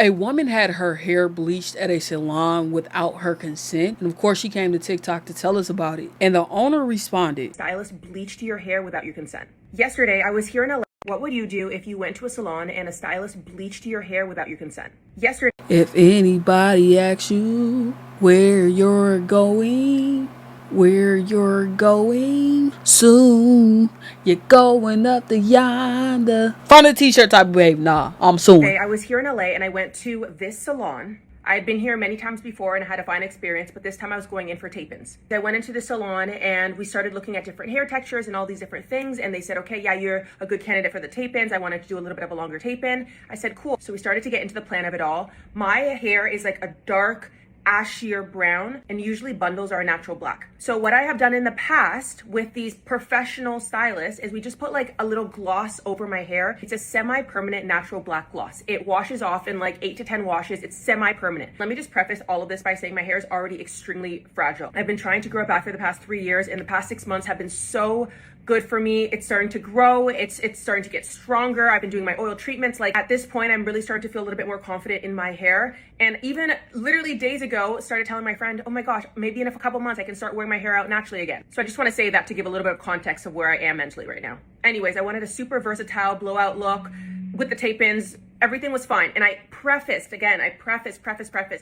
A woman had her hair bleached at a salon without her consent. And of course, she came to TikTok to tell us about it. And the owner responded, "Stylist bleached your hair without your consent." Yesterday, I was here in LA. What would you do if you went to a salon and a stylist bleached your hair without your consent? Yesterday. If anybody asks you where you're going, soon you're going up the yonder. Find a t-shirt type of babe. Nah, I'm soon. I was here in LA and I went to this salon. I had been here many times before and I had a fine experience, but this time I was going in for tape-ins. I went into the salon and we started looking at different hair textures and all these different things. And they said, okay, yeah, you're a good candidate for the tape-ins. I wanted to do a little bit of a longer tape-in. I said, cool. So we started to get into the plan of it all. My hair is like a dark, ashier brown, and usually bundles are a natural black. So what I have done in the past with these professional stylists is we just put like a little gloss over my hair. It's a semi-permanent natural black gloss. It washes off in like 8 to 10 washes. It's semi-permanent. Let me just preface all of this by saying my hair is already extremely fragile. I've been trying to grow it back for the past 3 years, and the past 6 months have been so good for me. It's starting to grow. It's starting to get stronger. I've been doing my oil treatments. Like at this point, I'm really starting to feel a little bit more confident in my hair. And even literally days ago, started telling my friend, oh my gosh, maybe in a couple months I can start wearing my hair out naturally again. So I just want to say that to give a little bit of context of where I am mentally right now. Anyways, I wanted a super versatile blowout look with the tape-ins. Everything was fine. And I prefaced,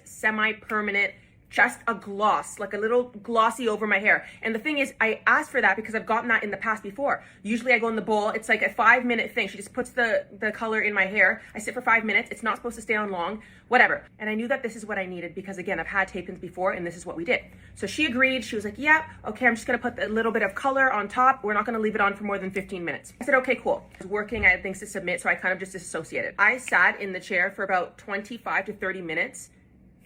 semi-permanent, just a gloss, like a little glossy over my hair. And the thing is, I asked for that because I've gotten that in the past before. Usually I go in the bowl, it's like a 5-minute thing. She just puts the color in my hair. I sit for 5 minutes. It's not supposed to stay on long, whatever. And I knew that this is what I needed because again, I've had tape-ins before and this is what we did. So she agreed. She was like, yeah, okay, I'm just gonna put a little bit of color on top. We're not gonna leave it on for more than 15 minutes. I said, okay, cool. I was working, I had things to submit, so I kind of just dissociated. I sat in the chair for about 25 to 30 minutes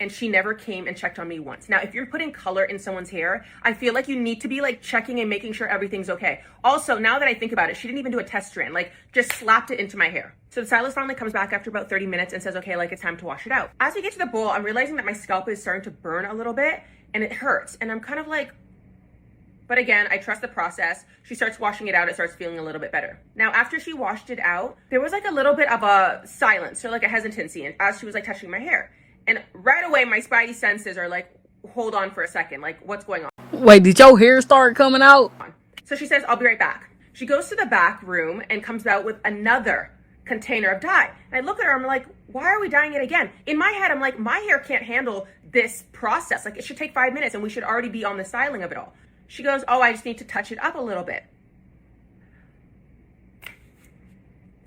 and she never came and checked on me once. Now, if you're putting color in someone's hair, I feel like you need to be like checking and making sure everything's okay. Also, now that I think about it, she didn't even do a test strand, like just slapped it into my hair. So the stylist finally comes back after about 30 minutes and says, okay, like it's time to wash it out. As we get to the bowl, I'm realizing that my scalp is starting to burn a little bit and it hurts. And I'm kind of like, but again, I trust the process. She starts washing it out. It starts feeling a little bit better. Now, after she washed it out, there was like a little bit of a silence or like a hesitancy as she was like touching my hair. And right away, my spidey senses are like, hold on for a second. Like, what's going on? Wait, did your hair start coming out? So she says, I'll be right back. She goes to the back room and comes out with another container of dye. And I look at her, I'm like, why are we dyeing it again? In my head, I'm like, my hair can't handle this process. Like, it should take 5 minutes and we should already be on the styling of it all. She goes, oh, I just need to touch it up a little bit.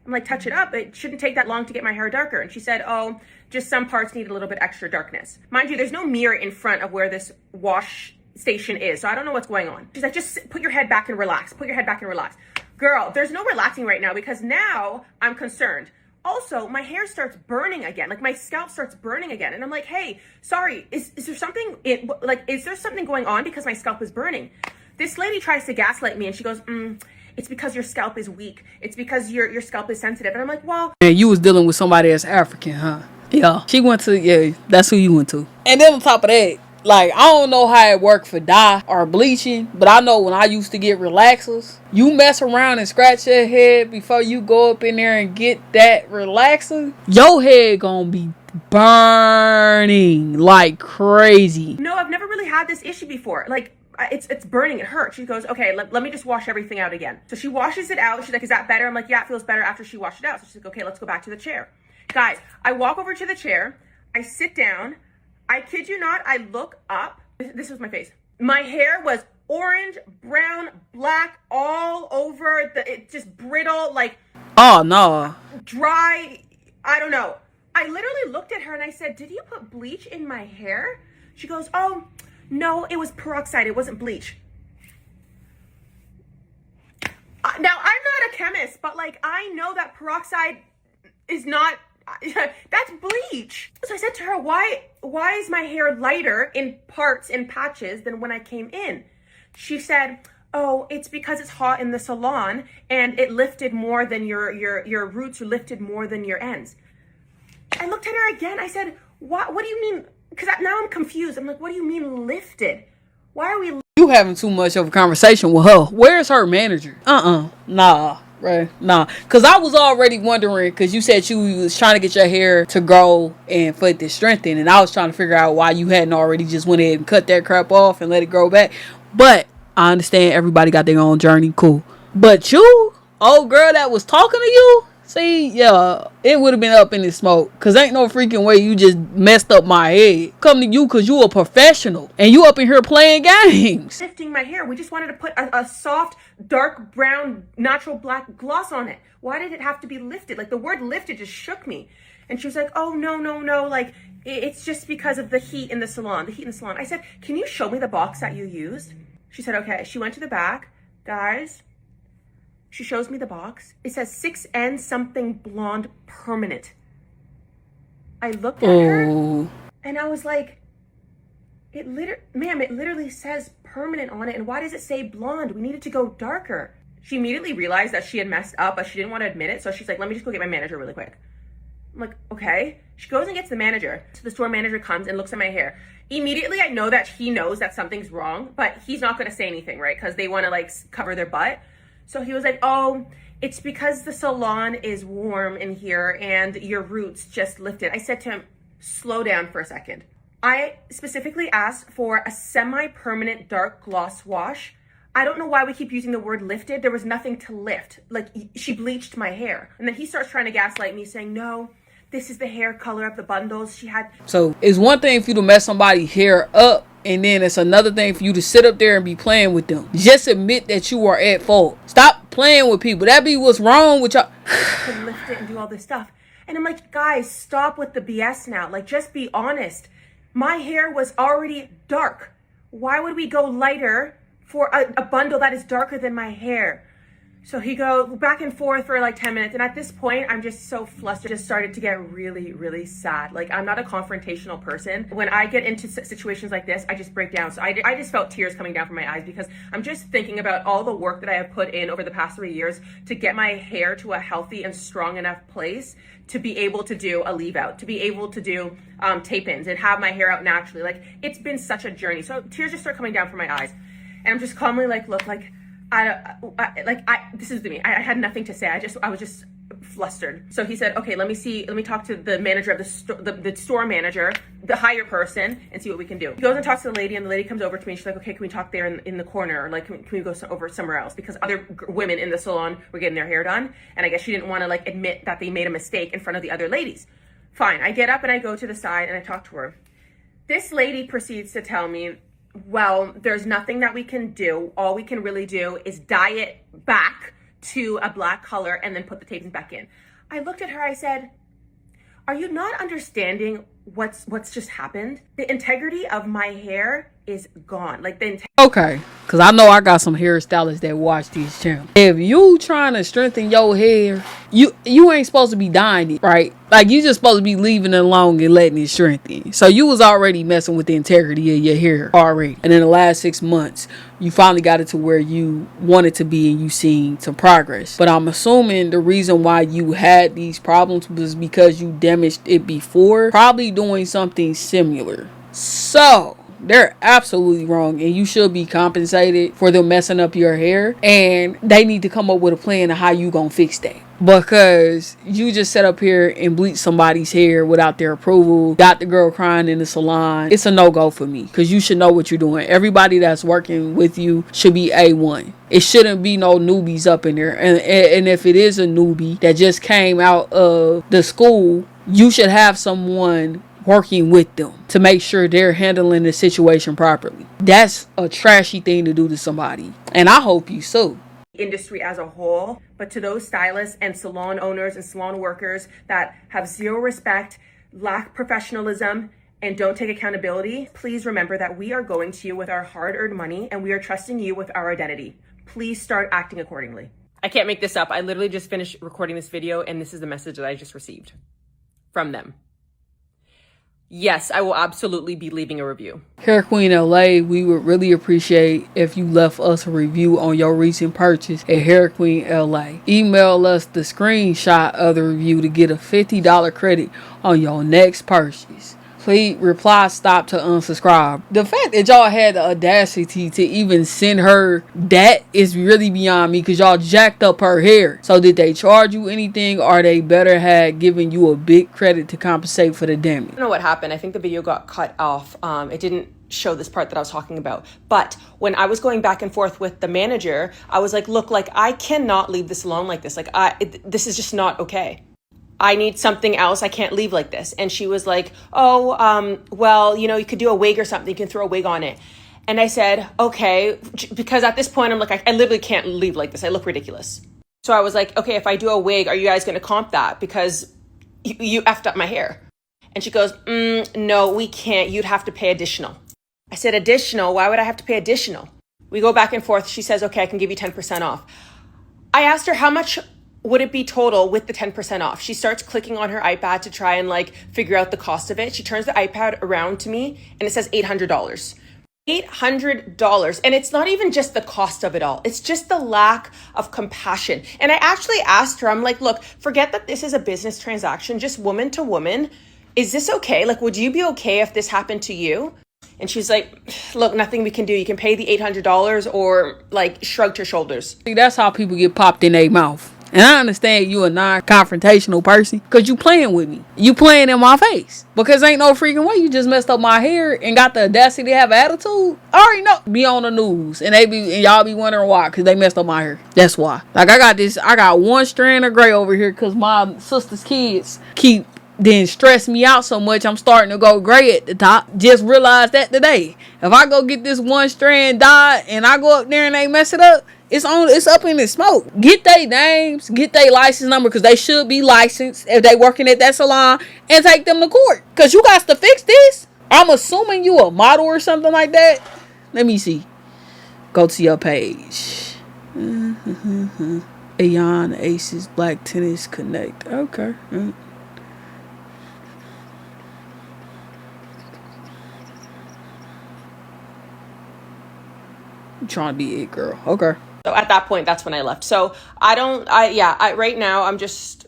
I'm like, touch it up? It shouldn't take that long to get my hair darker. And she said, oh, just some parts need a little bit extra darkness. Mind you, there's no mirror in front of where this wash station is, so I don't know what's going on. She's like, just put your head back and relax. Put your head back and relax. Girl, there's no relaxing right now because now I'm concerned. Also, my hair starts burning again. Like my scalp starts burning again. And I'm like, hey, sorry, is there something, is there something going on because my scalp is burning? This lady tries to gaslight me and she goes, it's because your scalp is weak. It's because your scalp is sensitive. And I'm like, well. And you was dealing with somebody that's African, huh? Yeah. She went to, yeah, that's who you went to. And then on top of that, like, I don't know how it worked for dye or bleaching, but I know when I used to get relaxers, you mess around and scratch your head before you go up in there and get that relaxer, your head gonna be burning like crazy. No, I've never really had this issue before. Like, it's burning, it hurts. She goes, okay, let me just wash everything out again. So she washes it out. She's like, is that better? I'm like, yeah, it feels better after she washed it out. So she's like, okay, let's go back to the chair. Guys, I walk over to the chair. I sit down. I kid you not, I look up. This was my face. My hair was orange, brown, black, all over. It just brittle, like. Oh, no. Dry. I don't know. I literally looked at her and I said, did you put bleach in my hair? She goes, oh, no, it was peroxide. It wasn't bleach. Now, I'm not a chemist, but like, I know that peroxide is not, that's bleach. So I said to her, why is my hair lighter in parts, in patches, than when I came in? She said, oh, it's because it's hot in the salon and it lifted more than your roots lifted more than your ends. I looked at her again. I said, what do you mean? Because now I'm confused. I'm like, what do you mean lifted? Why are we? You having too much of a conversation with her. Where's her manager? Nah. right. Nah, because I was already wondering, because you said you was trying to get your hair to grow and for it to strengthen, and I was trying to figure out why you hadn't already just went ahead and cut that crap off and let it grow back. But I understand everybody got their own journey. Cool. But you, old girl that was talking to you, see, yeah, it would have been up in the smoke. Because ain't no freaking way you just messed up my head. Come to you because you a professional. And you up in here playing games. Lifting my hair. We just wanted to put a soft, dark brown, natural black gloss on it. Why did it have to be lifted? Like, the word lifted just shook me. And she was like, oh, no, no, no. Like, it's just because of the heat in the salon. The heat in the salon. I said, can you show me the box that you used? She said, okay. She went to the back. Guys, she shows me the box. It says 6N something blonde permanent. I looked at her and I was like, ma'am, it literally says permanent on it. And why does it say blonde? We needed to go darker. She immediately realized that she had messed up, but she didn't want to admit it. So she's like, let me just go get my manager really quick. I'm like, okay. She goes and gets the manager. So the store manager comes and looks at my hair. Immediately, I know that he knows that something's wrong, but he's not going to say anything, right? Because they want to like cover their butt. So he was like, oh, it's because the salon is warm in here and your roots just lifted. I said to him, slow down for a second. I specifically asked for a semi-permanent dark gloss wash. I don't know why we keep using the word lifted. There was nothing to lift. Like, she bleached my hair. And then he starts trying to gaslight me, saying, no, this is the hair color of the bundles she had. So it's one thing for you to mess somebody's hair up, and then it's another thing for you to sit up there and be playing with them. Just admit that you are at fault. Stop playing with people. That be what's wrong with y'all. To lift it and do all this stuff. And I'm like, guys, stop with the BS now. Like, just be honest. My hair was already dark. Why would we go lighter for a bundle that is darker than my hair? So he goes back and forth for like 10 minutes. And at this point, I'm just so flustered. Just started to get really, really sad. Like, I'm not a confrontational person. When I get into situations like this, I just break down. So I just felt tears coming down from my eyes because I'm just thinking about all the work that I have put in over the past 3 years to get my hair to a healthy and strong enough place to be able to do a leave out, to be able to do tape-ins and have my hair out naturally. Like, it's been such a journey. So tears just start coming down from my eyes. And I'm just calmly like, look, like, this is me. I had nothing to say. I was just flustered. So he said, okay, let me talk to the manager of the store manager, the higher person, and see what we can do. He goes and talks to the lady, and the lady comes over to me. She's like, okay, can we talk there in the corner? Or like, can we go over somewhere else? Because other women in the salon were getting their hair done. And I guess she didn't want to like admit that they made a mistake in front of the other ladies. Fine. I get up and I go to the side and I talk to her. This lady proceeds to tell me, well, there's nothing that we can do. All we can really do is dye it back to a black color and then put the tapes back in. I looked at her, I said, are you not understanding what's just happened? The integrity of my hair is gone. Like, okay, because I know I got some hairstylists that watch these channels. If you trying to strengthen your hair, you ain't supposed to be dyeing it, right? Like, you just supposed to be leaving it alone and letting it strengthen. So you was already messing with the integrity of your hair already. And in the last 6 months, you finally got it to where you want it to be and you seen some progress. But I'm assuming the reason why you had these problems was because you damaged it before, probably doing something similar. So they're absolutely wrong, and you should be compensated for them messing up your hair, and they need to come up with a plan of how you gonna fix that. Because you just sat up here and bleached somebody's hair without their approval, got the girl crying in the salon. It's a no-go for me, because you should know what you're doing. Everybody that's working with you should be A1. It shouldn't be no newbies up in there. And if it is a newbie that just came out of the school, you should have someone working with them to make sure they're handling the situation properly. That's a trashy thing to do to somebody, and I hope you sue. Industry as a whole, but to those stylists and salon owners and salon workers that have zero respect, lack professionalism, and don't take accountability, please remember that we are going to you with our hard-earned money and we are trusting you with our identity. Please start acting accordingly. I can't make this up. I literally just finished recording this video and this is the message that I just received from them. Yes, I will absolutely be leaving a review. Hair Queen LA, we would really appreciate if you left us a review on your recent purchase at Hair Queen LA. Email us the screenshot of the review to get a $50 credit on your next purchase. Please reply stop to unsubscribe. The fact that y'all had the audacity to even send her that is really beyond me, because y'all jacked up her hair. So did they charge you anything, or they better had given you a big credit to compensate for the damage? I don't know what happened. I think the video got cut off. It didn't show this part that I was talking about. But when I was going back and forth with the manager, I was like, look, like I cannot leave this alone like this. Like this is just not okay. I need something else. I can't leave like this. And she was like, oh, well, you know, you could do a wig or something. You can throw a wig on it. And I said, okay, because at this point I'm like, I literally can't leave like this. I look ridiculous. So I was like, okay, if I do a wig, are you guys going to comp that? Because you effed up my hair. And she goes, no, we can't. You'd have to pay additional. I said, additional? Why would I have to pay additional? We go back and forth. She says, okay, I can give you 10% off. I asked her, how much would it be total with the 10% off? She starts clicking on her iPad to try and like figure out the cost of it. She turns the iPad around to me and it says $800. $800. And it's not even just the cost of it all. It's just the lack of compassion. And I actually asked her, I'm like, look, forget that this is a business transaction, just woman to woman. Is this okay? Like, would you be okay if this happened to you? And she's like, look, nothing we can do. You can pay the $800, or like shrugged her shoulders. See, that's how people get popped in their mouth. And I understand you a non-confrontational person, because you playing with me. You playing in my face. Because ain't no freaking way you just messed up my hair and got the audacity to have an attitude. I already know. Be on the news. And y'all be wondering why. Because they messed up my hair. That's why. Like, I got one strand of gray over here because my sister's kids didn't stress me out so much. I'm starting to go gray at the top. Just realized that today. If I go get this one strand dyed and I go up there and they mess it up, it's up in the smoke. Get their names, get their license number, because they should be licensed if they working at that salon, and take them to court. Because you got to fix this. I'm assuming you a model or something like that. Let me see. Go to your page. Aeon Aces Black Tennis Connect. Okay. I'm trying to be it, girl. Okay. So at that point, that's when I left. So right now I'm just,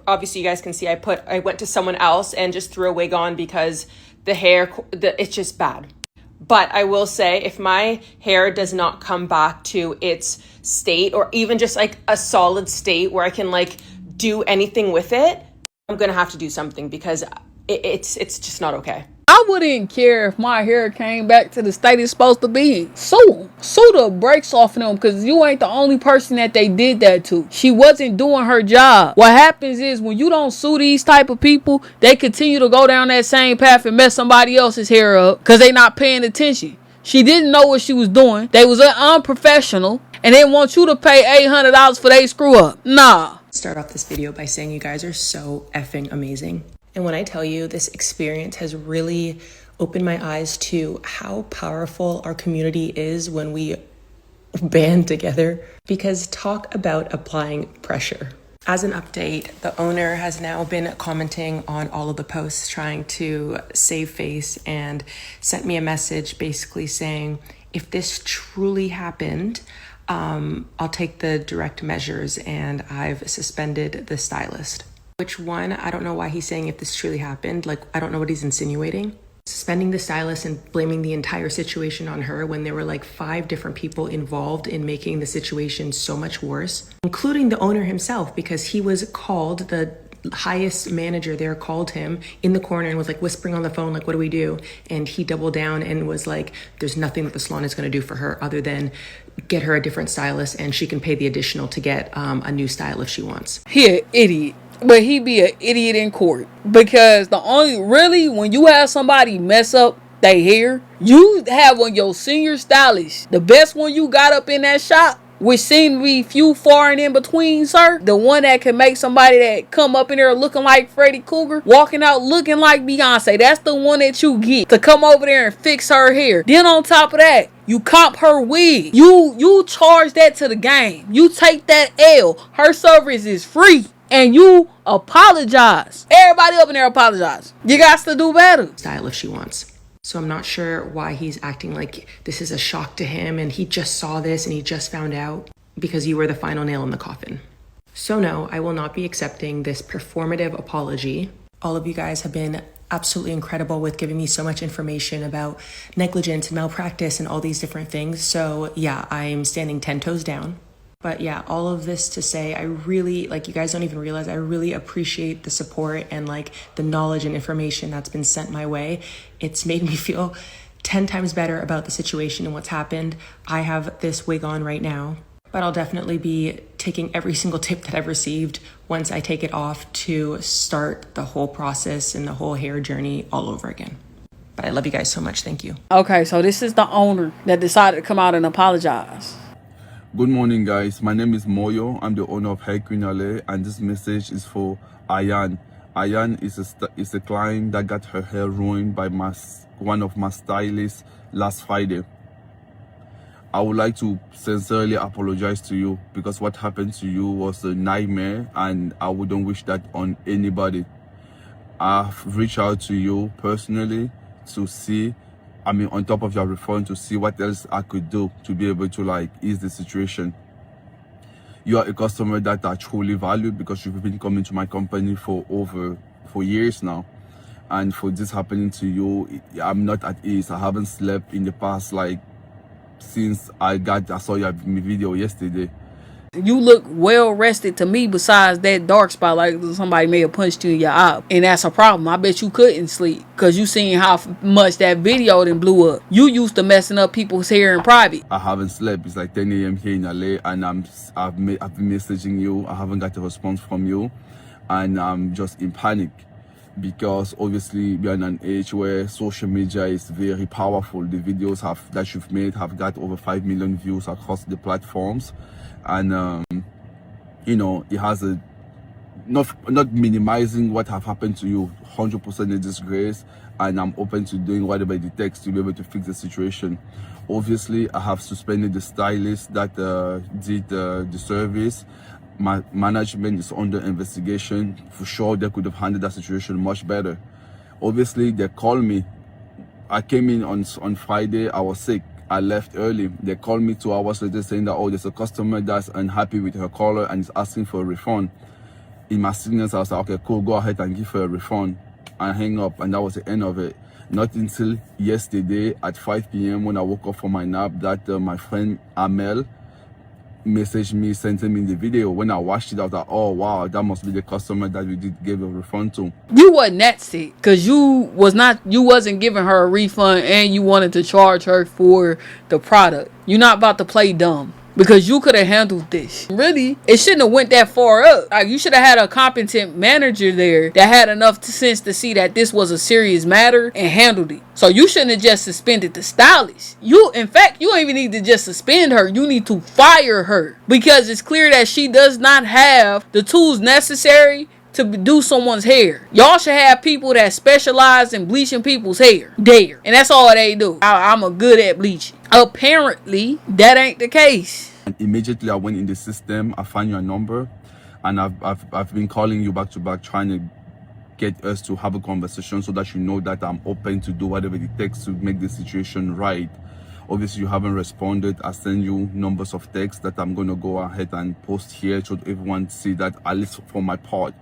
obviously you guys can see, I went to someone else and just threw a wig on because the hair, it's just bad. But I will say, if my hair does not come back to its state, or even just like a solid state where I can like do anything with it, I'm going to have to do something, because it's just not okay. I wouldn't care if my hair came back to the state it's supposed to be in. Sue the brakes off of them, because you ain't the only person that they did that to. She wasn't doing her job. What happens is, when you don't sue these type of people, they continue to go down that same path and mess somebody else's hair up because they not paying attention. She didn't know what she was doing. They was unprofessional, and they want you to pay $800 for they screw up. Nah. Start off this video by saying you guys are so effing amazing. And when I tell you, this experience has really opened my eyes to how powerful our community is when we band together. Because talk about applying pressure. As an update, the owner has now been commenting on all of the posts, trying to save face, and sent me a message basically saying, if this truly happened, I'll take the direct measures, and I've suspended the stylist. Which one? I don't know why he's saying if this truly happened. Like, I don't know what he's insinuating. Suspending the stylist and blaming the entire situation on her, when there were like 5 different people involved in making the situation so much worse, including the owner himself, because he was called, the highest manager there called him in the corner and was like whispering on the phone, like, what do we do? And he doubled down and was like, there's nothing that the salon is going to do for her other than get her a different stylist, and she can pay the additional to get a new style if she wants. He an idiot. But he be an idiot in court, because when you have somebody mess up their hair, you have on your senior stylist, the best one you got up in that shop, which seem to be few far and in between, sir. The one that can make somebody that come up in there looking like Freddy Krueger, walking out looking like Beyonce. That's the one that you get to come over there and fix her hair. Then on top of that, you comp her wig. You charge that to the game. You take that L. Her service is free. And you apologize. Everybody up in there apologize. You got to do better. Style if she wants. So I'm not sure why he's acting like this is a shock to him and he just saw this and he just found out, because you were the final nail in the coffin. So no, I will not be accepting this performative apology. All of you guys have been absolutely incredible with giving me so much information about negligence and malpractice and all these different things. So yeah, I'm standing 10 toes down. But yeah, all of this to say, I really, like, you guys don't even realize, I really appreciate the support and like the knowledge and information that's been sent my way. It's made me feel 10 times better about the situation and what's happened. I have this wig on right now, but I'll definitely be taking every single tip that I've received once I take it off to start the whole process and the whole hair journey all over again. But I love you guys so much. Thank you. Okay, so this is the owner that decided to come out and apologize. Good morning, guys. My name is Moyo. I'm the owner of Hair Queen LA, and this message is for Ayan. Ayan is a client that got her hair ruined by one of my stylists last Friday. I would like to sincerely apologize to you because what happened to you was a nightmare, and I wouldn't wish that on anybody. I've reached out to you personally to see, on top of your refund, to see what else I could do to be able to like ease the situation. You are a customer that I truly value because you've been coming to my company for years now. And for this happening to you, I'm not at ease. I haven't slept in the past, like, since I saw your video yesterday. You look well rested to me, besides that dark spot like somebody may have punched you in your eye. And that's a problem. I bet you couldn't sleep because you seen how much that video then blew up. You used to messing up people's hair in private. I haven't slept. It's like 10 a.m. here in LA, and I've been messaging you. I haven't got a response from you, and I'm just in panic because obviously we're in an age where social media is very powerful. The videos that you've made have got over 5 million views across the platforms, and it has a not minimizing what have happened to you, 100% a disgrace, and I'm open to doing whatever it takes to be able to fix the situation. Obviously, I have suspended the stylist that did the service. My management is under investigation. For sure, they could have handled that situation much better. Obviously, they called me. I came in on Friday. I was sick. I left early. They called me 2 hours later saying that, oh, there's a customer that's unhappy with her color and is asking for a refund. In my signals, I was like, okay, cool, go ahead and give her a refund. I hang up, and that was the end of it. Not until yesterday at 5 p.m. when I woke up from my nap that my friend Amel messaged me, sent me the video. When I watched it, I was like, oh wow, that must be the customer that we did give a refund to. You wasn't that sick because you wasn't giving her a refund and you wanted to charge her for the product. You're not about to play dumb. Because you could have handled this. Really, it shouldn't have went that far up. Like, you should have had a competent manager there that had enough sense to see that this was a serious matter and handled it. So you shouldn't have just suspended the stylist. In fact, you don't even need to just suspend her. You need to fire her. Because it's clear that she does not have the tools necessary to do someone's hair. Y'all should have people that specialize in bleaching people's hair there, and that's all they do. I'm a good at bleaching. Apparently that ain't the case. And immediately I went in the system, I found your number, and I've been calling you back to back, trying to get us to have a conversation so that you know that I'm open to do whatever it takes to make the situation right. Obviously you haven't responded. I send you numbers of texts that I'm going to go ahead and post here so everyone see that, at least for my part,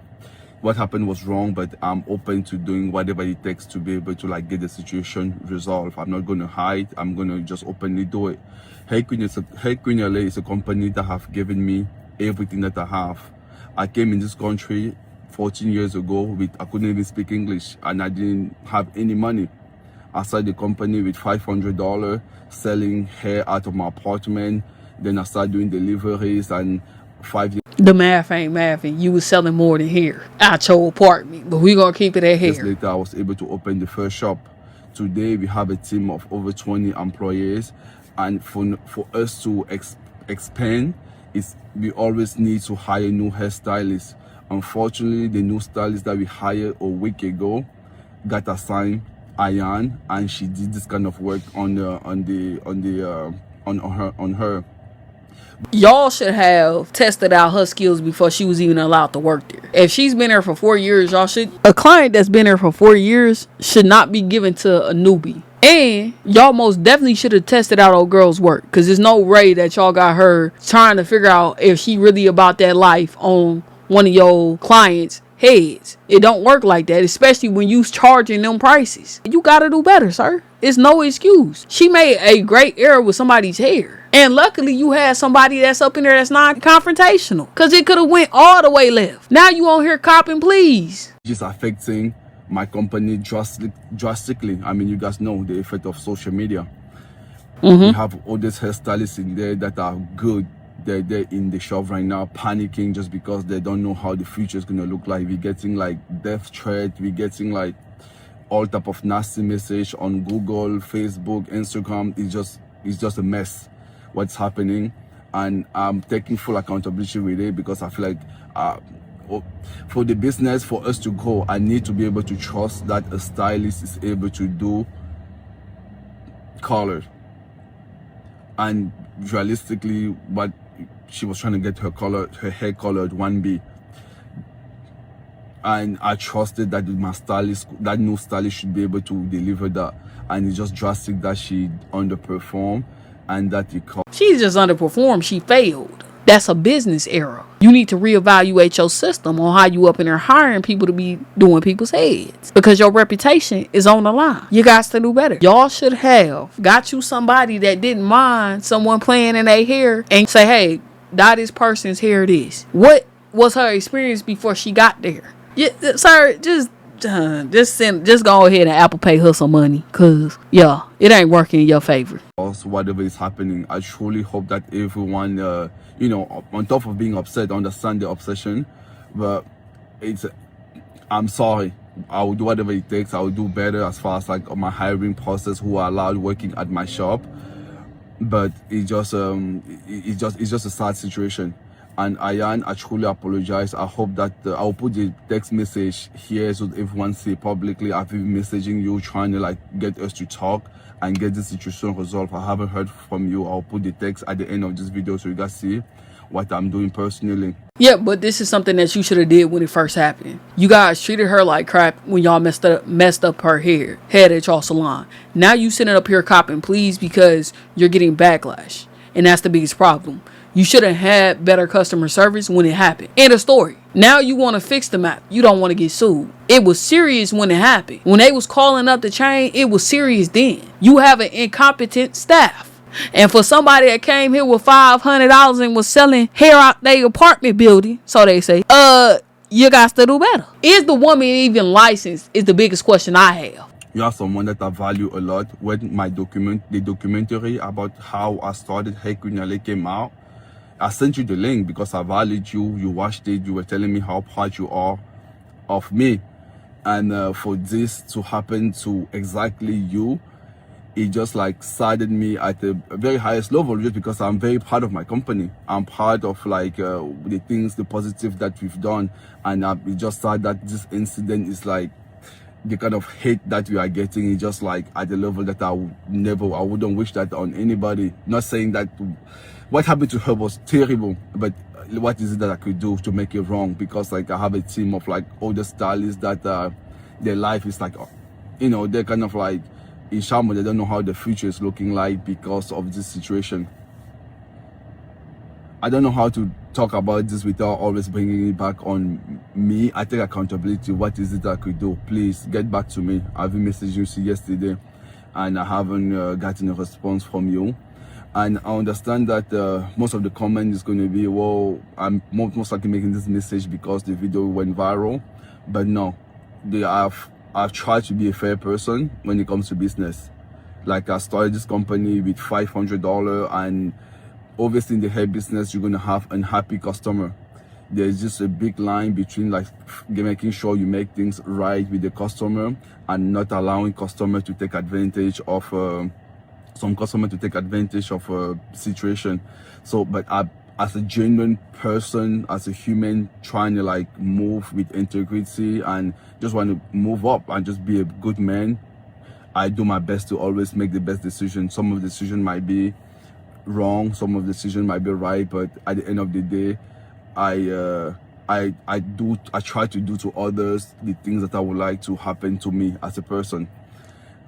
what happened was wrong, but I'm open to doing whatever it takes to be able to like get the situation resolved. I'm not going to hide. I'm going to just openly do it. Hair Queen LA is a company that have given me everything that I have. I came in this country 14 years ago I couldn't even speak English, and I didn't have any money. I started the company with $500, selling hair out of my apartment. Then I started doing deliveries, and 5 years. The math ain't mathing. You was selling more than hair out your apartment, but we gonna keep it at hair. Years later, I was able to open the first shop. Today, we have a team of over 20 employees, and for us to expand, we always need to hire new hairstylists. Unfortunately, the new stylist that we hired a week ago got assigned Ayan, and she did this kind of work on her. Y'all should have tested out her skills before she was even allowed to work there. If she's been there for 4 years, a client that's been there for 4 years should not be given to a newbie. And y'all most definitely should have tested out old girl's work, because there's no way that y'all got her trying to figure out if she really about that life on one of your clients' heads. It don't work like that, especially when you charging them prices. You gotta do better, sir. It's no excuse. She made a great error with somebody's hair. And luckily you had somebody that's up in there that's not confrontational. Cause it could have went all the way left. Now you on here copping, please. Just affecting my company drastically. I mean, you guys know the effect of social media. We have all these hairstylists in there that are good. They're in the shop right now panicking just because they don't know how the future is gonna look like. We're getting like death threat. We're getting like all type of nasty message on Google, Facebook, Instagram. It's just a mess what's happening, and I'm taking full accountability with it because I feel like for the business, for us to go, I need to be able to trust that a stylist is able to do color. And realistically, what she was trying to get her hair colored 1B, and I trusted that my stylist, that new stylist, should be able to deliver that. And it's just drastic that she underperformed and that it cost. She just underperformed. She failed. That's a business error. You need to reevaluate your system on how you up in there hiring people to be doing people's heads, because your reputation is on the line. You got to do better. Y'all should have got you somebody that didn't mind someone playing in their hair and say, hey, dye this person's hair this. What was her experience before she got there? Yeah, sir, just go ahead and Apple Pay her some money, cause yeah, it ain't working in your favor. Also, whatever is happening, I truly hope that everyone, on top of being upset, understand the obsession. But I'm sorry. I will do whatever it takes. I will do better as far as like my hiring process, who are allowed working at my shop. But it's just a sad situation. And Ayan, I truly apologize. I hope that I'll put the text message here so that everyone see publicly. I've been messaging you, trying to like get us to talk and get the situation resolved. I haven't heard from you. I'll put the text at the end of this video so you guys see what I'm doing personally. Yeah, but this is something that you should have did when it first happened. You guys treated her like crap when y'all messed up her hair at y'all salon. Now you sitting up here copping please because you're getting backlash. And that's the biggest problem. You should have had better customer service when it happened. End of story. Now you want to fix the map. You don't want to get sued. It was serious when it happened. When they was calling up the chain, it was serious then. You have an incompetent staff. And for somebody that came here with $500 and was selling hair out their apartment building, so they say, you got to do better. Is the woman even licensed? Is the biggest question I have. You are someone that I value a lot. When the documentary about how I started Hair Queen came out, I sent you the link because I valued you. You watched it. You were telling me how proud you are of me. And for this to happen to exactly you, it just like saddened me at the very highest level, just because I'm very proud of my company. I'm proud of like the things, the positive that we've done. And it's just sad that this incident is like the kind of hate that we are getting is just like at the level that I wouldn't wish that on anybody. Not saying that what happened to her was terrible, but what is it that I could do to make it wrong? Because like I have a team of like older stylists that their life is like, they're kind of like in Shambles. They don't know how the future is looking like because of this situation. I don't know how to talk about this without always bringing it back on me. I take accountability. What is it that I could do? Please get back to me. I've been messaging you yesterday and I haven't gotten a response from you. And I understand that most of the comment is going to be, well, I'm most likely making this message because the video went viral. But no, I've tried to be a fair person when it comes to business. Like I started this company with $500, and obviously in the hair business, you're going to have an unhappy customer. There's just a big line between like making sure you make things right with the customer and not allowing customer to take advantage of some customer to take advantage of a situation. So, but as a genuine person, as a human, trying to like move with integrity and just want to move up and just be a good man, I do my best to always make the best decision. Some of the decision might be wrong, some of the decision might be right, but at the end of the day, I try to do to others the things that I would like to happen to me as a person.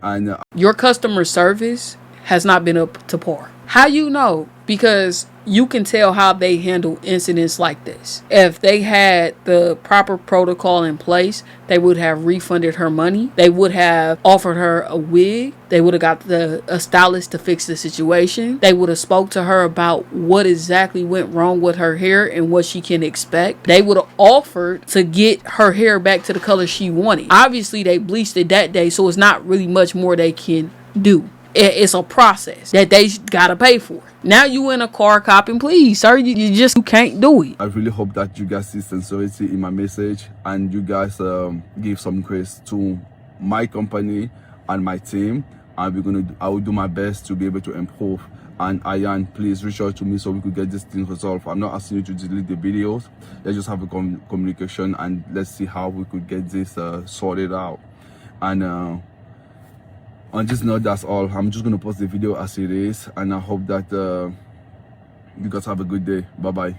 And your customer service has not been up to par. How you know? Because you can tell how they handle incidents like this. If they had the proper protocol in place, they would have refunded her money. They would have offered her a wig. They would have got a stylist to fix the situation. They would have spoke to her about what exactly went wrong with her hair and what she can expect. They would have offered to get her hair back to the color she wanted. Obviously, they bleached it that day, so it's not really much more they can do. It's a process that they gotta pay for. Now you in a car copping, please, sir. You just can't do it. I really hope that you guys see sincerity in my message and you guys give some grace to my company and my team. And I will do my best to be able to improve. And Ayan, please reach out to me so we could get this thing resolved. I'm not asking you to delete the videos. Let's just have a communication and let's see how we could get this sorted out. And on this note, that's all. I'm just gonna post the video as it is, and I hope that you guys have a good day. Bye bye.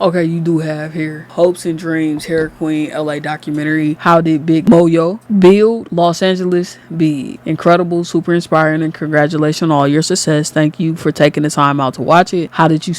Okay, you do have here Hopes and Dreams, Hair Queen, LA documentary. How did Big Moyo build Los Angeles big? Incredible, super inspiring, and congratulations on all your success. Thank you for taking the time out to watch it. How do you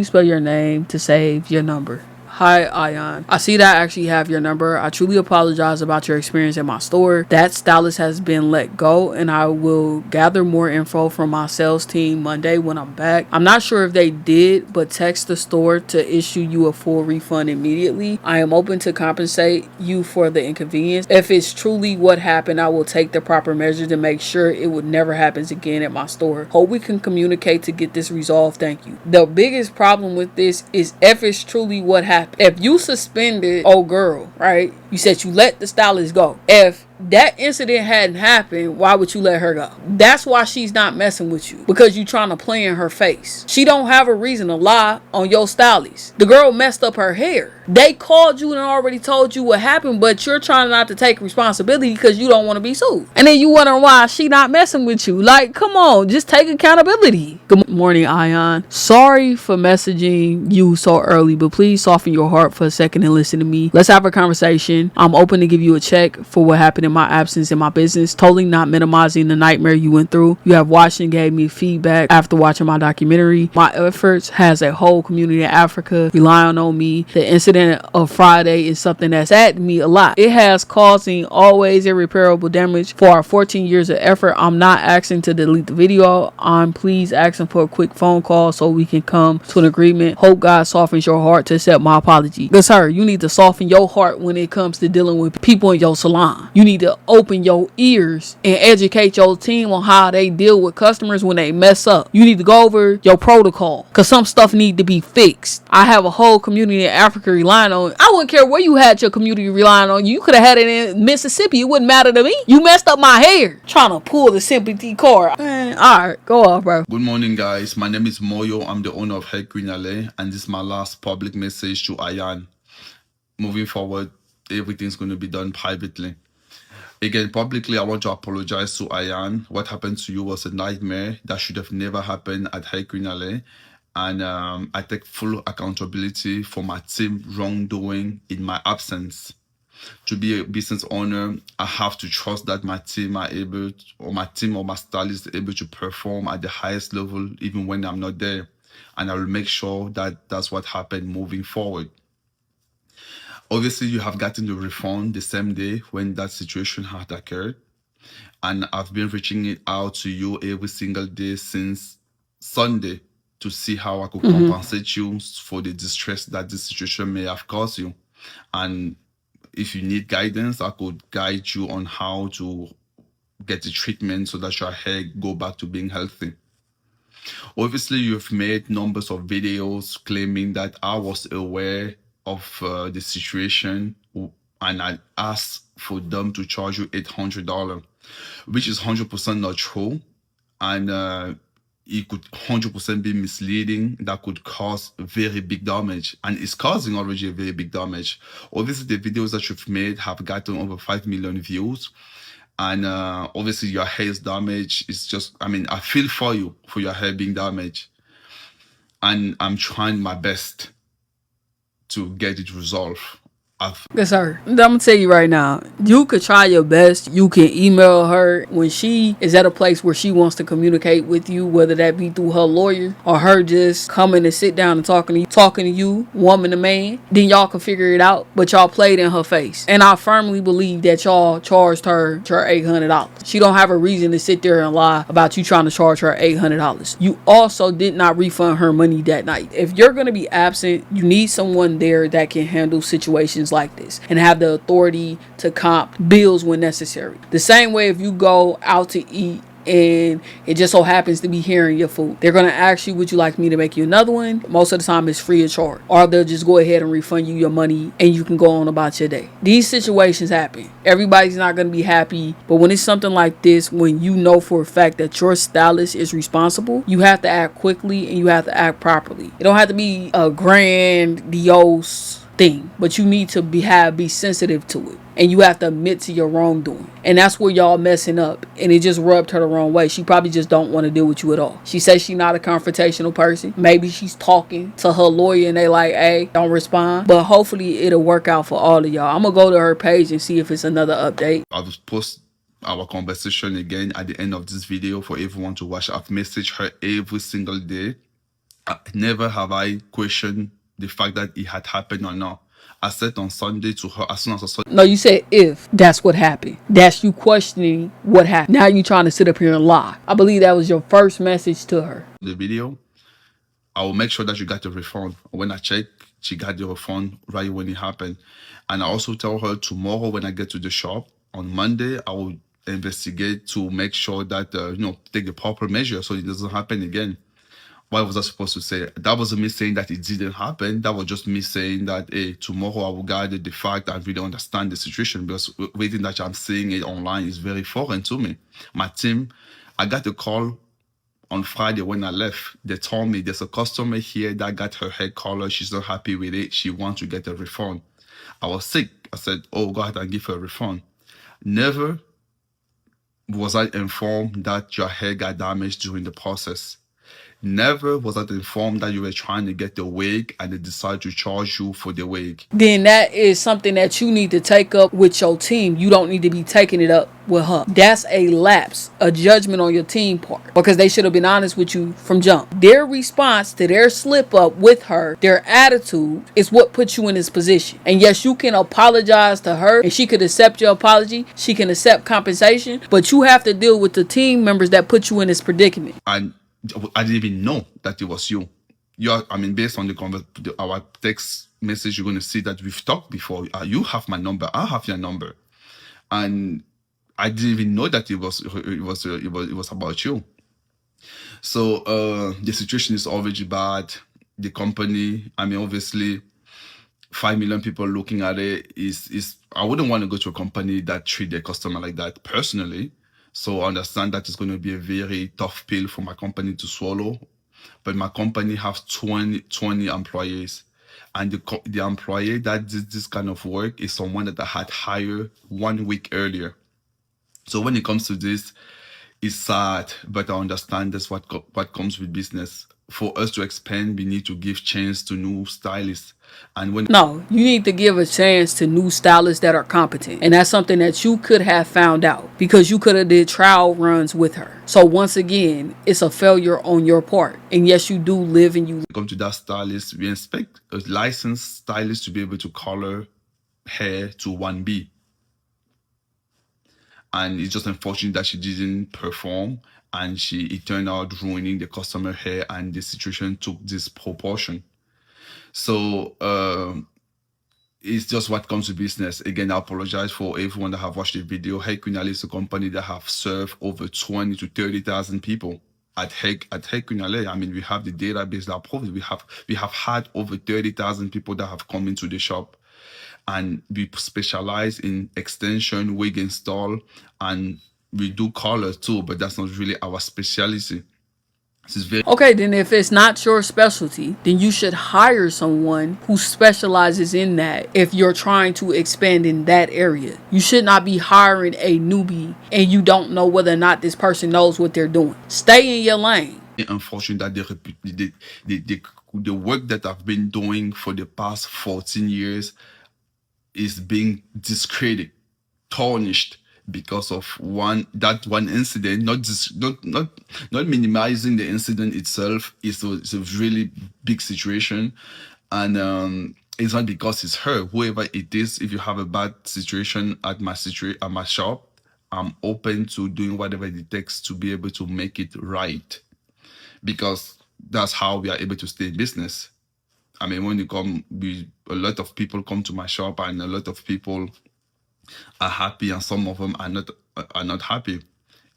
spell your name to save your number? Hi, Ayan. I see that I actually have your number. I truly apologize about your experience in my store. That stylist has been let go, and I will gather more info from my sales team Monday when I'm back. I'm not sure if they did, but text the store to issue you a full refund immediately. I am open to compensate you for the inconvenience. If it's truly what happened, I will take the proper measures to make sure it would never happen again at my store. Hope we can communicate to get this resolved. Thank you. The biggest problem with this is if it's truly what happened. If you suspended old girl, right? You said you let the stylist go. If that incident hadn't happened, why would you let her go? That's why she's not messing with you, because you trying to play in her face. She don't have a reason to lie on your stylist. The girl messed up her hair. They called you and already told you what happened, but you're trying not to take responsibility because you don't want to be sued. And then you wondering why she not messing with you. Like, come on, just take accountability. Good morning, Ayan. Sorry for messaging you so early, but please soften your heart for a second and listen to me. Let's have a conversation. I'm open to give you a check for what happened in my absence in my business. Totally not minimizing the nightmare you went through. You have watched and gave me feedback after watching my documentary. My efforts has a whole community in Africa relying on me. The incident of Friday is something that's added me a lot. It has causing always irreparable damage for our 14 years of effort. I'm not asking to delete the video. I'm please asking for a quick phone call so we can come to an agreement. Hope God softens your heart to accept my apology. Because sir, you need to soften your heart when it comes to dealing with people in your salon. You need to open your ears and educate your team on how they deal with customers when they mess up. You need to go over your protocol because some stuff need to be fixed. I have a whole community in Africa relying on. I wouldn't care where you had your community relying on you. You could have had it in Mississippi. It wouldn't matter to me. You messed up my hair trying to pull the sympathy card. Man, all right, go off, bro. Good morning, guys. My name is Moyo. I'm the owner of Hair Queen LA, and this is my last public message to Ayan. Moving forward, everything's going to be done privately. Again, publicly, I want to apologize to Ayan. What happened to you was a nightmare that should have never happened at Hair Queen LA. And I take full accountability for my team wrongdoing in my absence. To be a business owner, I have to trust that my team are able, or my team or my stylist is able to perform at the highest level even when I'm not there. And I will make sure that that's what happened moving forward. Obviously, you have gotten the refund the same day when that situation had occurred. And I've been reaching it out to you every single day since Sunday to see how I could compensate you for the distress that this situation may have caused you. And if you need guidance, I could guide you on how to get the treatment so that your hair go back to being healthy. Obviously, you've made numbers of videos claiming that I was aware of the situation and I asked for them to charge you $800, which is 100% not true. And it could 100% be misleading. That could cause very big damage, and it's causing already a very big damage. Obviously, the videos that you've made have gotten over 5 million views, and obviously your hair is damaged. It's just, I mean, I feel for you for your hair being damaged, and I'm trying my best to get it resolved. Yes, sir. I'm gonna tell you right now. You could try your best. You can email her when she is at a place where she wants to communicate with you, whether that be through her lawyer or her just coming to sit down and talking to you, woman to man. Then y'all can figure it out. But y'all played in her face, and I firmly believe that y'all charged her $800. She don't have a reason to sit there and lie about you trying to charge her $800. You also did not refund her money that night. If you're gonna be absent, you need someone there that can handle situations like this and have the authority to comp bills when necessary. The same way if you go out to eat and it just so happens to be here in your food, they're going to ask you, would you like me to make you another one? Most of the time it's free of charge, or they'll just go ahead and refund you your money and you can go on about your day. These situations happen. Everybody's not going to be happy, but when it's something like this, when you know for a fact that your stylist is responsible, you have to act quickly and you have to act properly. It don't have to be a grandiose thing, but you need to be sensitive to it, and you have to admit to your wrongdoing. And that's where y'all messing up, and it just rubbed her the wrong way. She probably just don't want to deal with you at all. She says she's not a confrontational person. Maybe she's talking to her lawyer and they like, hey, don't respond. But hopefully it'll work out for all of y'all. I'm gonna go to her page and see if it's another update. I'll post our conversation again at the end of this video for everyone to watch. I've messaged her every single day. Never have I questioned the fact that it had happened or not. I said on Sunday to her, as soon as I saw No, you said if that's what happened. That's you questioning what happened. Now you trying to sit up here and lie. I believe that was your first message to her. the video, I will make sure that you got the refund. When I check, she got the refund right when it happened. And I also tell her tomorrow when I get to the shop on Monday, I will investigate to make sure that, take the proper measure so it doesn't happen again. What was I supposed to say? That wasn't me saying that it didn't happen. That was just me saying that, hey, tomorrow I will gather the fact and really understand the situation, because waiting that I'm seeing it online is very foreign to me. My team, I got a call on Friday when I left. They told me there's a customer here that got her hair color. She's not happy with it. She wants to get a refund. I was sick. I said, oh, go ahead and give her a refund. Never was I informed that your hair got damaged during the process. Never was I informed that you were trying to get the wig and they decided to charge you for the wig. Then that is something that you need to take up with your team. You don't need to be taking it up with her. That's a lapse, a judgment on your team part, because they should have been honest with you from jump. Their response to their slip up with her, their attitude, is what put you in this position. And yes, you can apologize to her and she could accept your apology. She can accept compensation, but you have to deal with the team members that put you in this predicament. And I didn't even know that it was you. Based on our text message, you're going to see that we've talked before. You have my number. I have your number. And I didn't even know that it was about you. So the situation is already bad. The company, obviously, 5 million people looking at it is I wouldn't want to go to a company that treat their customer like that personally. So I understand that it's going to be a very tough pill for my company to swallow. But my company has 20 employees. And the employee that did this kind of work is someone that I had hired 1 week earlier. So when it comes to this, it's sad, but I understand that's what comes with business. For us to expand, we need to give chance to new stylists. And No, you need to give a chance to new stylists that are competent. And that's something that you could have found out, because you could have did trial runs with her. So once again, it's a failure on your part. And yes, you do live and you come to that stylist, we expect a licensed stylist to be able to color hair to 1B. And it's just unfortunate that she didn't perform, and it turned out ruining the customer hair, and the situation took this proportion. So it's just what comes to business. Again, I apologize for everyone that have watched the video. Hair Queen is a company that have served over 20 to 30,000 people at Hair Queen. We have the database that proves we have had over 30,000 people that have come into the shop. And we specialize in extension, wig install, and we do color too, but that's not really our specialty. Okay, then if it's not your specialty, then you should hire someone who specializes in that if you're trying to expand in that area. You should not be hiring a newbie and you don't know whether or not this person knows what they're doing. Stay in your lane. Unfortunate that the work that I've been doing for the past 14 years is being discredited, tarnished because of one incident. Not minimizing the incident itself. It's a really big situation, and it's not because it's her. Whoever it is, if you have a bad situation at my shop, I'm open to doing whatever it takes to be able to make it right, because that's how we are able to stay in business. I mean, when a lot of people come to my shop, and a lot of people are happy, and some of them are not happy.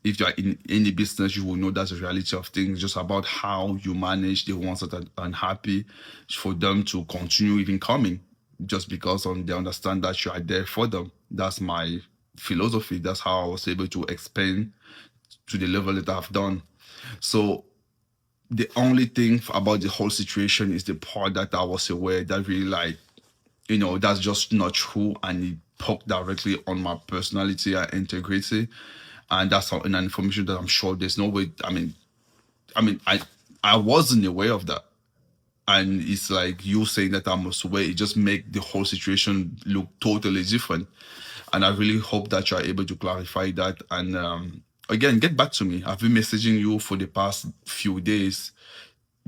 If you are in any business, you will know that's the reality of things. Just about how you manage the ones that are unhappy, for them to continue even coming, just because they understand that you are there for them. That's my philosophy. That's how I was able to expand to the level that I've done. So the only thing about the whole situation is the part that I was aware that really, like, that's just not true, and it poked directly on my personality and integrity, and that's an information that I'm sure there's no way. I wasn't aware of that, and it's like you saying that I was aware. It just make the whole situation look totally different, and I really hope that you are able to clarify that. And again, get back to me. I've been messaging you for the past few days.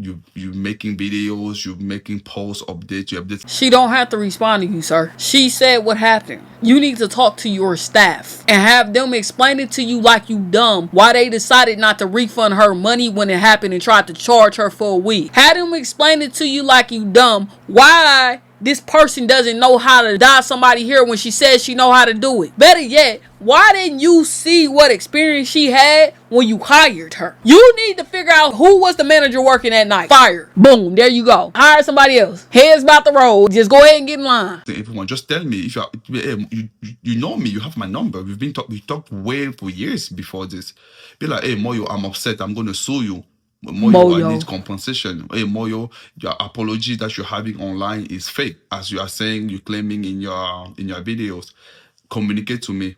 You making videos, you making posts, updates, you update. She don't have to respond to you, sir. She said what happened. You need to talk to your staff and have them explain it to you like you dumb why they decided not to refund her money when it happened and tried to charge her for a week. Have them explain it to you like you dumb why this person doesn't know how to dye somebody hair when she says she know how to do it. Better yet, why didn't you see what experience she had when you hired her? You need to figure out who was the manager working that night. Fire. Boom. There you go. Hire somebody else. Heads about the road. Just go ahead and get in line. Everyone, just tell me if you know me. You have my number. We talked way for years before this. Be like, hey Moyo, I'm upset. I'm gonna sue you. Moyo, I need compensation. Hey Moyo, your apology that you're having online is fake, as you are saying, you're claiming in your videos. Communicate to me.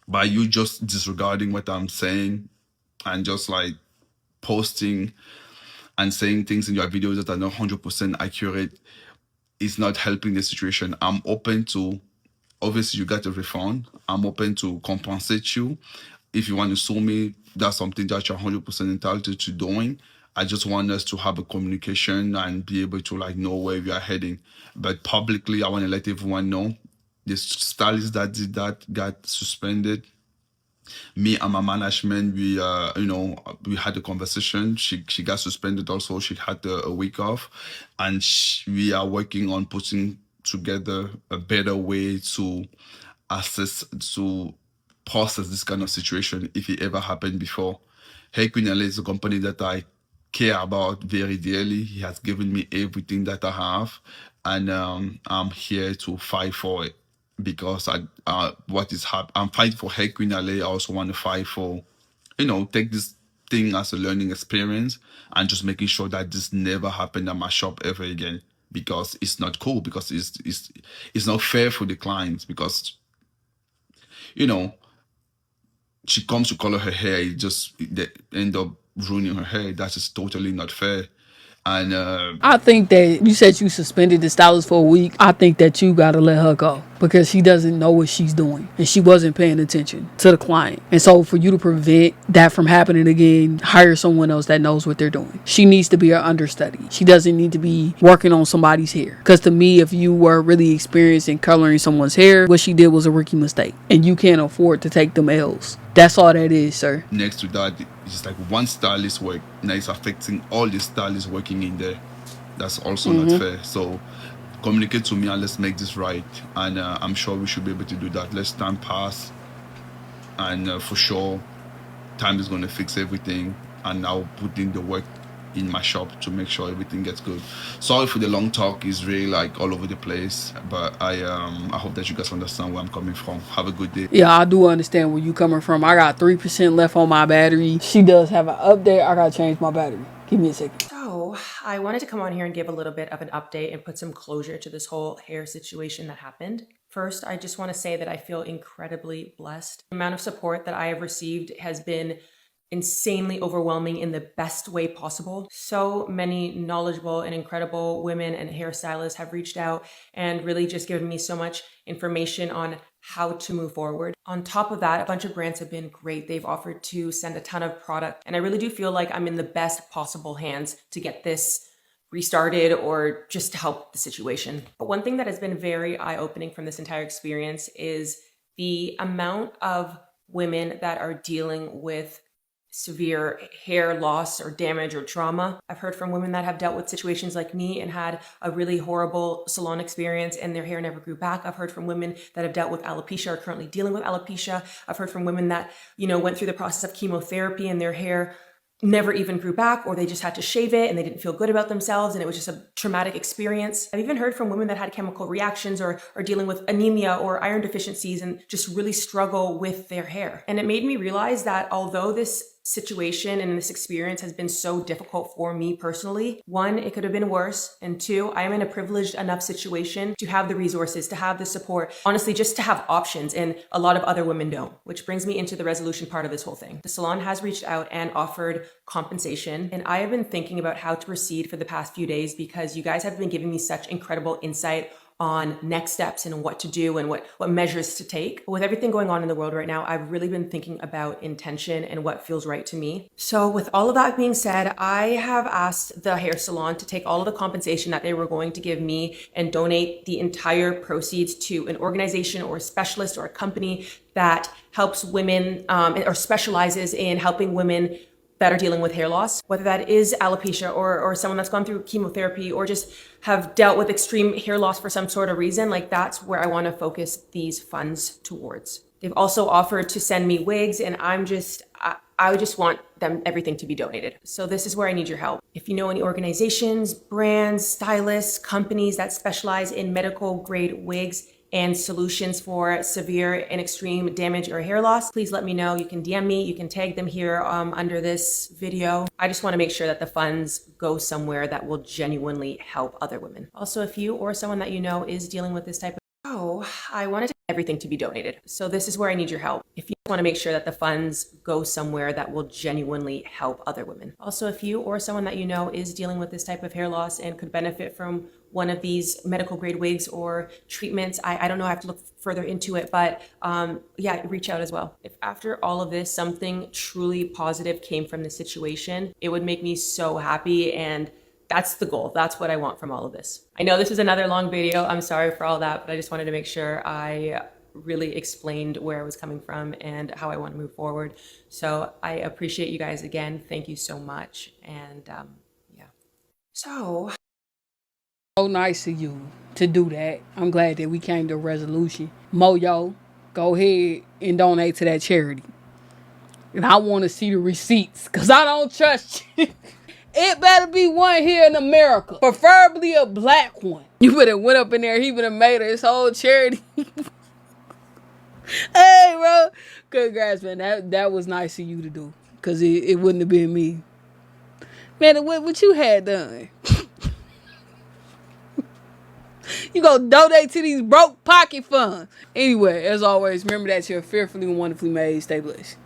By you just disregarding what I'm saying and just like posting and saying things in your videos that are not 100% accurate is not helping the situation. I'm open to, obviously you got a refund. I'm open to compensate you. If you want to sue me, that's something that you're 100% entitled to doing. I just want us to have a communication and be able to like know where we are heading. But publicly, I want to let everyone know the stylist that did that got suspended. Me and my management, we had a conversation. She got suspended also. She had a week off, and we are working on putting together a better way to process this kind of situation if it ever happened before. Hey Queen is a company that I care about very dearly. He has given me everything that I have, and I'm here to fight for it, because I'm fighting for Hey Queen I also want to fight for, take this thing as a learning experience and just making sure that this never happened at my shop ever again, because it's not cool, because it's not fair for the clients, because she comes to color her hair, they end up ruining her hair. That's just totally not fair. And I think that you said you suspended the stylist for a week. I think that you gotta let her go because she doesn't know what she's doing and she wasn't paying attention to the client. And so for you to prevent that from happening again, hire someone else that knows what they're doing. She needs to be an understudy. She doesn't need to be working on somebody's hair. Because to me, if you were really experienced in coloring someone's hair, what she did was a rookie mistake. And you can't afford to take them L's. That's all that is, sir. Next to that, it's like one stylist work. Now it's affecting all the stylists working in there. That's also not fair. So communicate to me and let's make this right. And I'm sure we should be able to do that. Let's time pass. And for sure, time is going to fix everything. And I'll put in the work in my shop to make sure everything gets good. Sorry for the long talk. It's really like all over the place, but I hope that you guys understand where I'm coming from. Have a good day. Yeah, I do understand where you coming from. I got 3% left on my battery. She does have an update. I gotta change my battery. Give me a second. So I wanted to come on here and give a little bit of an update and put some closure to this whole hair situation that happened. First, I just want to say that I feel incredibly blessed. The amount of support that I have received has been insanely overwhelming in the best way possible. So many knowledgeable and incredible women and hairstylists have reached out and really just given me so much information on how to move forward. On top of that, a bunch of brands have been great. They've offered to send a ton of product, and I really do feel like I'm in the best possible hands to get this restarted or just to help the situation. But one thing that has been very eye-opening from this entire experience is the amount of women that are dealing with severe hair loss or damage or trauma. I've heard from women that have dealt with situations like me and had a really horrible salon experience and their hair never grew back. I've heard from women that have dealt with alopecia or currently dealing with alopecia. I've heard from women that, went through the process of chemotherapy and their hair never even grew back, or they just had to shave it and they didn't feel good about themselves and it was just a traumatic experience. I've even heard from women that had chemical reactions or are dealing with anemia or iron deficiencies and just really struggle with their hair. And it made me realize that although this situation and this experience has been so difficult for me personally, one, it could have been worse, and two, I am in a privileged enough situation to have the resources, to have the support, honestly, just to have options, and a lot of other women don't, which brings me into the resolution part of this whole thing. The salon has reached out and offered compensation, and I have been thinking about how to proceed for the past few days because you guys have been giving me such incredible insight on next steps and what to do and what measures to take. But with everything going on in the world right now, I've really been thinking about intention and what feels right to me. So with all of that being said, I have asked the hair salon to take all of the compensation that they were going to give me and donate the entire proceeds to an organization or a specialist or a company that helps women or specializes in helping women that are dealing with hair loss, whether that is alopecia or someone that's gone through chemotherapy or just have dealt with extreme hair loss for some sort of reason. Like, that's where I want to focus these funds towards. They've also offered to send me wigs, and I just want everything to be donated. So this is where I need your help. If you know any organizations, brands, stylists, companies that specialize in medical grade wigs and solutions for severe and extreme damage or hair loss, please let me know. You can DM me, you can tag them here under this video. I just want to make sure that the funds go somewhere that will genuinely help other women. Also, if you or someone that you know is dealing with this type of I wanted everything to be donated. So this is where I need your help. If you want to make sure that the funds go somewhere that will genuinely help other women. Also, if you or someone that you know is dealing with this type of hair loss and could benefit from one of these medical grade wigs or treatments, I don't know, I have to look further into it, but yeah, reach out as well. If after all of this, something truly positive came from the situation, it would make me so happy, and that's the goal. That's what I want from all of this. I know this is another long video. I'm sorry for all that, but I just wanted to make sure I really explained where I was coming from and how I want to move forward. So I appreciate you guys again. Thank you so much. And yeah. So nice of you to do that. I'm glad that we came to a resolution. Moyo, go ahead and donate to that charity. And I want to see the receipts because I don't trust you. It better be one here in America. Preferably a black one. You would have went up in there, he would have made his whole charity. Hey, bro. Congrats, man. That was nice of you to do. Because it wouldn't have been me. Man, what you had done? You go donate to these broke pocket funds. Anyway, as always, remember that you're fearfully and wonderfully made. Stay blessed.